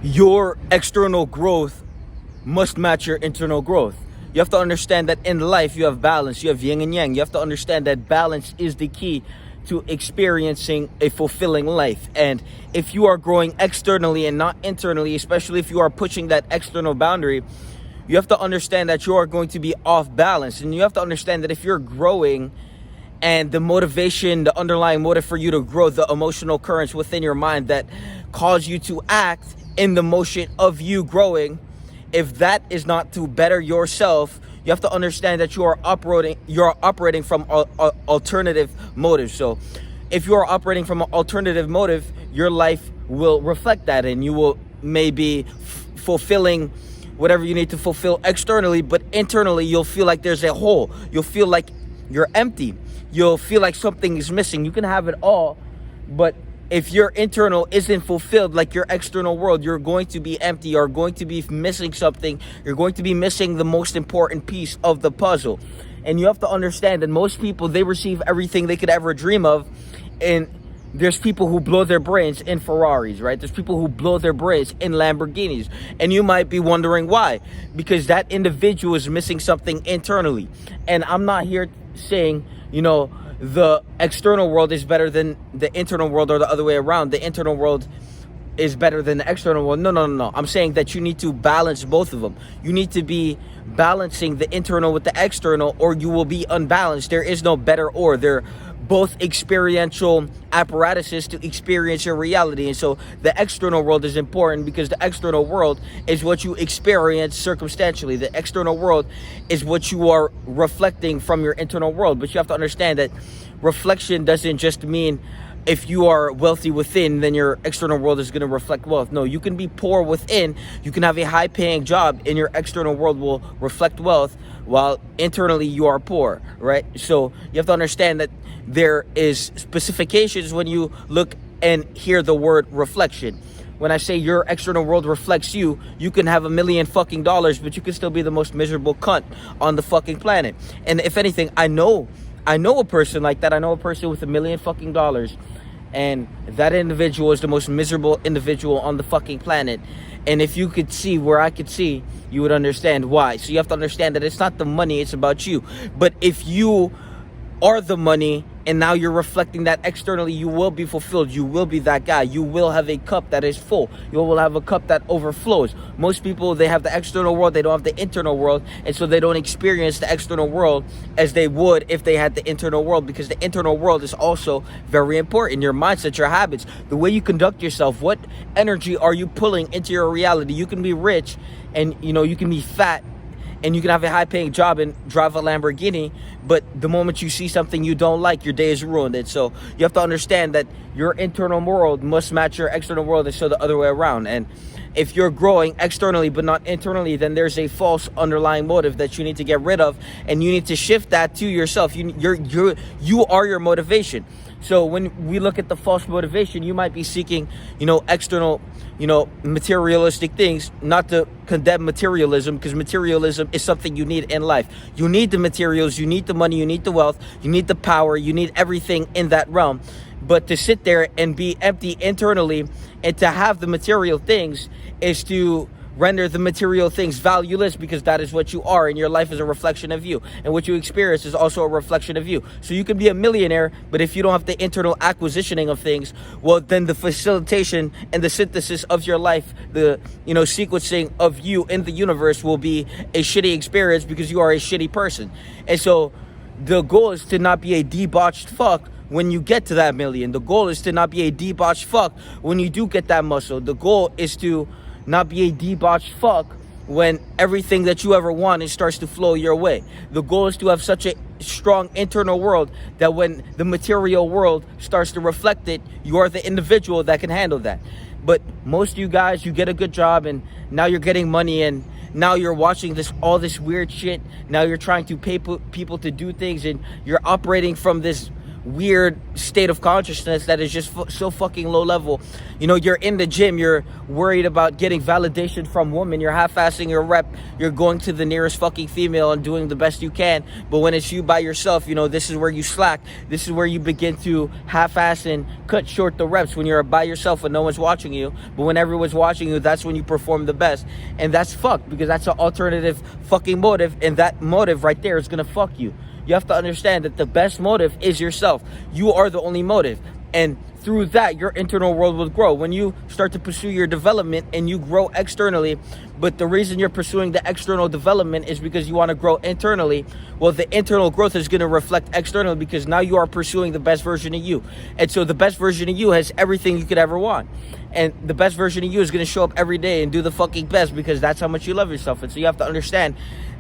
your external growth must match your internal growth. You have to understand that in life you have balance, you have yin and yang. You have to understand that balance is the key to experiencing a fulfilling life. And if you are growing externally and not internally, especially if you are pushing that external boundary, you have to understand that you are going to be off balance. And you have to understand that if you're growing and the motivation, the underlying motive for you to grow, the emotional currents within your mind that cause you to act in the motion of you growing, if that is not to better yourself, you have to understand that you are operating from alternative motives. So if you are operating from an alternative motive, your life will reflect that, and you will maybe fulfilling whatever you need to fulfill externally, but internally you'll feel like there's a hole. You'll feel like you're empty. You'll feel like something is missing. You can have it all, but if your internal isn't fulfilled like your external world, you're going to be empty. You're going to be missing something. You're going to be missing the most important piece of the puzzle. And you have to understand that most people, they receive everything they could ever dream of. And there's people who blow their brains in Ferraris, right? There's people who blow their brains in Lamborghinis. And you might be wondering why. Because that individual is missing something internally. And I'm not here saying, the external world is better than the internal world or the other way around. The internal world is better than the external world. No. I'm saying that you need to balance both of them. You need to be balancing the internal with the external, or you will be unbalanced. There is no better or. They're both experiential apparatuses to experience your reality. And so the external world is important because the external world is what you experience circumstantially. The external world is what you are reflecting from your internal world. But you have to understand that reflection doesn't just mean if you are wealthy within, then your external world is going to reflect wealth. No, you can be poor within. You can have a high-paying job, and your external world will reflect wealth, while internally you are poor, right? So you have to understand that there is specifications when you look and hear the word reflection. When I say your external world reflects you, you can have $1 million fucking dollars, but you can still be the most miserable cunt on the fucking planet. And if anything, I know a person like that. I know a person with $1 million fucking dollars, and that individual is the most miserable individual on the fucking planet. And if you could see where I could see, you would understand why. So you have to understand that it's not the money, it's about you. But if you are the money and now you're reflecting that externally, you will be fulfilled. You will be that guy. You will have a cup that is full. You will have a cup that overflows. Most people, they have the external world, they don't have the internal world, and so they don't experience the external world as they would if they had the internal world, because the internal world is also very important. Your mindset, your habits, the way you conduct yourself, what energy are you pulling into your reality? You can be rich and you can be fat, and you can have a high-paying job and drive a Lamborghini, but the moment you see something you don't like, your day is ruined. And so you have to understand that your internal world must match your external world, and so the other way around. And if you're growing externally but not internally, then there's a false underlying motive that you need to get rid of, and you need to shift that to yourself. You are your motivation. So when we look at the false motivation, you might be seeking, external, materialistic things. Not to condemn materialism, because materialism is something you need in life. You need the materials, you need the money, you need the wealth, you need the power, you need everything in that realm. But to sit there and be empty internally and to have the material things is to render the material things valueless, because that is what you are, and your life is a reflection of you, and what you experience is also a reflection of you. So you can be a millionaire, but if you don't have the internal acquisitioning of things, well, then the facilitation and the synthesis of your life, the sequencing of you in the universe will be a shitty experience, because you are a shitty person. And so the goal is to not be a debauched fuck when you get to that million. The goal is to not be a debauched fuck when you do get that muscle. The goal is to not be a debauched fuck when everything that you ever wanted starts to flow your way. The goal is to have such a strong internal world that when the material world starts to reflect it, you are the individual that can handle that. But most of you guys, you get a good job, and now you're getting money, and now you're watching all this weird shit. Now you're trying to pay people to do things, and you're operating from this weird state of consciousness that is just so fucking low level. You know, you're in the gym, you're worried about getting validation from women, you're half-assing your rep, you're going to the nearest fucking female and doing the best you can. But when it's you by yourself, you know, this is where you slack. This is where you begin to half-ass and cut short the reps, when you're by yourself and no one's watching you. But when everyone's watching you, that's when you perform the best. And that's fucked, because that's an alternative fucking motive, and that motive right there is gonna fuck you. You have to understand that the best motive is yourself. You are the only motive. And through that, your internal world will grow. When you start to pursue your development and you grow externally, but the reason you're pursuing the external development is because you want to grow internally, well, the internal growth is going to reflect externally, because now you are pursuing the best version of you. And so the best version of you has everything you could ever want. And the best version of you is going to show up every day and do the fucking best, because that's how much you love yourself. And so you have to understand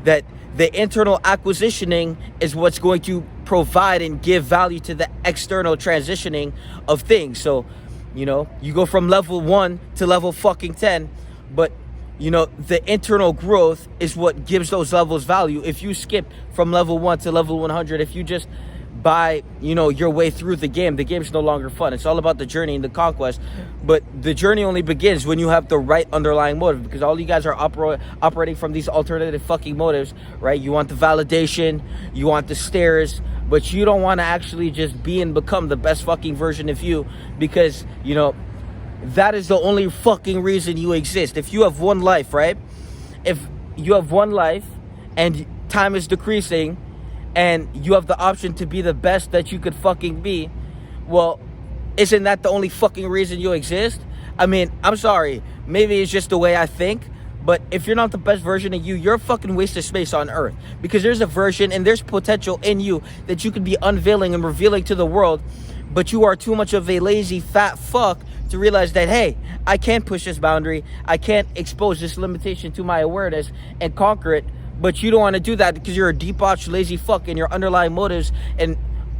that the internal acquisitioning is what's going to provide and give value to the external transitioning of things. So, you know, you go from level 1 to level fucking 10, but, you know, the internal growth is what gives those levels value. If you skip from level 1 to level 100, if you just buy, you know, your way through the game's no longer fun. It's all about the journey and the conquest. But the journey only begins when you have the right underlying motive, because all you guys are operating from these alternative fucking motives, right? You want the validation, you want the stares, but you don't want to actually just be and become the best fucking version of you, because, you know, that is the only fucking reason you exist. If you have one life, right? If you have one life and time is decreasing, and you have the option to be the best that you could fucking be, well, isn't that the only fucking reason you exist? I mean, I'm sorry, maybe it's just the way I think, but if you're not the best version of you, you're a fucking waste of space on earth, because there's a version and there's potential in you that you could be unveiling and revealing to the world, but you are too much of a lazy fat fuck to realize that, hey, I can't push this boundary, I can't expose this limitation to my awareness and conquer it. But you don't want to do that because you're a debauched, lazy fuck, and your underlying motives and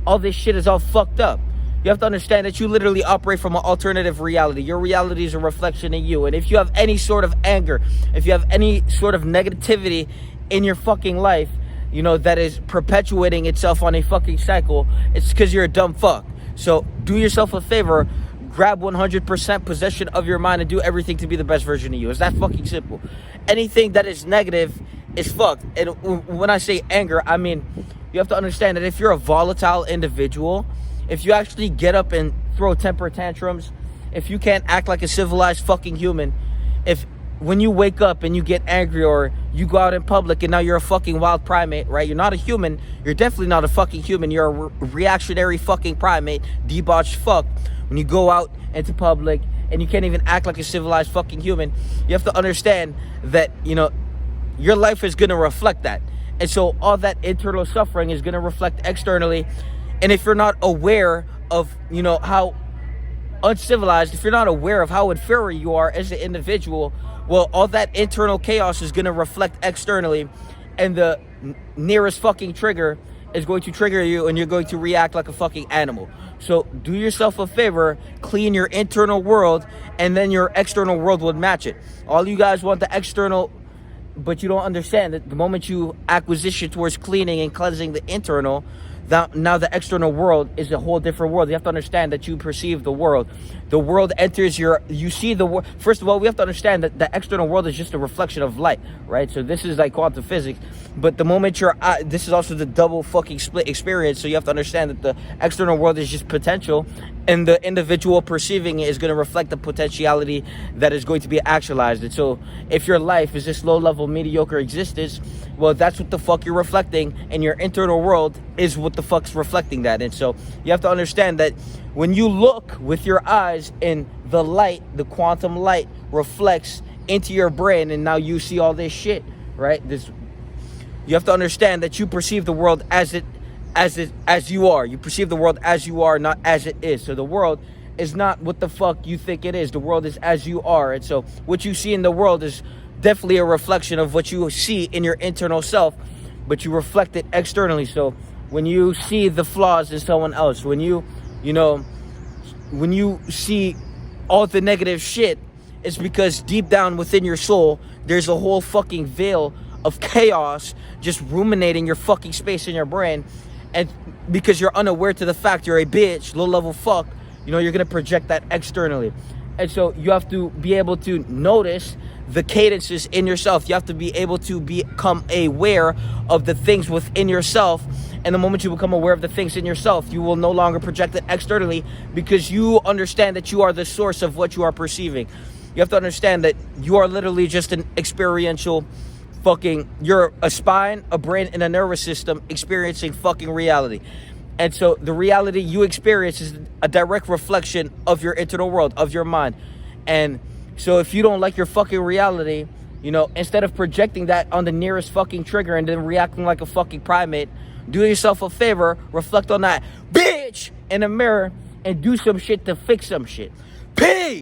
all this shit is all fucked up. You have to understand that you literally operate from an alternative reality. Your reality is a reflection of you. And if you have any sort of anger, if you have any sort of negativity in your fucking life, you know, that is perpetuating itself on a fucking cycle, it's because you're a dumb fuck. So do yourself a favor, grab 100% possession of your mind and do everything to be the best version of you. It's that fucking simple. Anything that is negative is fucked. And when I say anger, I mean, you have to understand that if you're a volatile individual, if you actually get up and throw temper tantrums, if you can't act like a civilized fucking human, if when you wake up and you get angry, or you go out in public and now you're a fucking wild primate, right? You're not a human. You're definitely not a fucking human. You're a reactionary fucking primate, debauched fuck. When you go out into public and you can't even act like a civilized fucking human, you have to understand that, you know, your life is going to reflect that. And so all that internal suffering is going to reflect externally. And if you're not aware of, you know, how uncivilized, if you're not aware of how inferior you are as an individual, well, all that internal chaos is going to reflect externally. And the nearest fucking trigger is going to trigger you, and you're going to react like a fucking animal. So do yourself a favor, clean your internal world, and then your external world would match it. All you guys want the external, but you don't understand that the moment you acquisition towards cleaning and cleansing the internal, now the external world is a whole different world. You have to understand that you perceive the world. The world enters you see the world. First of all, we have to understand that the external world is just a reflection of light, right? So this is like quantum physics. But the moment this is also the double fucking split experience. So you have to understand that the external world is just potential, and the individual perceiving it is going to reflect the potentiality that is going to be actualized. And so if your life is this low-level, mediocre existence, well, that's what the fuck you're reflecting, and your internal world is what the fuck's reflecting that. And so you have to understand that when you look with your eyes and the light, the quantum light reflects into your brain, and now you see all this shit, right? You have to understand that you perceive the world as you are. You perceive the world as you are, not as it is. So the world is not what the fuck you think it is. The world is as you are. And so what you see in the world is definitely a reflection of what you see in your internal self, but you reflect it externally. So when you see the flaws in someone else, when you see all the negative shit, it's because deep down within your soul, there's a whole fucking veil of chaos just ruminating your fucking space in your brain. And because you're unaware to the fact you're a bitch, low level fuck, you know, you're going to project that externally. And so you have to be able to notice the cadences in yourself. You have to be able to become aware of the things within yourself. And the moment you become aware of the things in yourself, you will no longer project it externally, because you understand that you are the source of what you are perceiving. You have to understand that you are literally just an experiential you're a spine, a brain, and a nervous system experiencing fucking reality. And so the reality you experience is a direct reflection of your internal world, of your mind. And so if you don't like your fucking reality, you know, instead of projecting that on the nearest fucking trigger and then reacting like a fucking primate, do yourself a favor, reflect on that bitch in the mirror, and do some shit to fix some shit. Peace!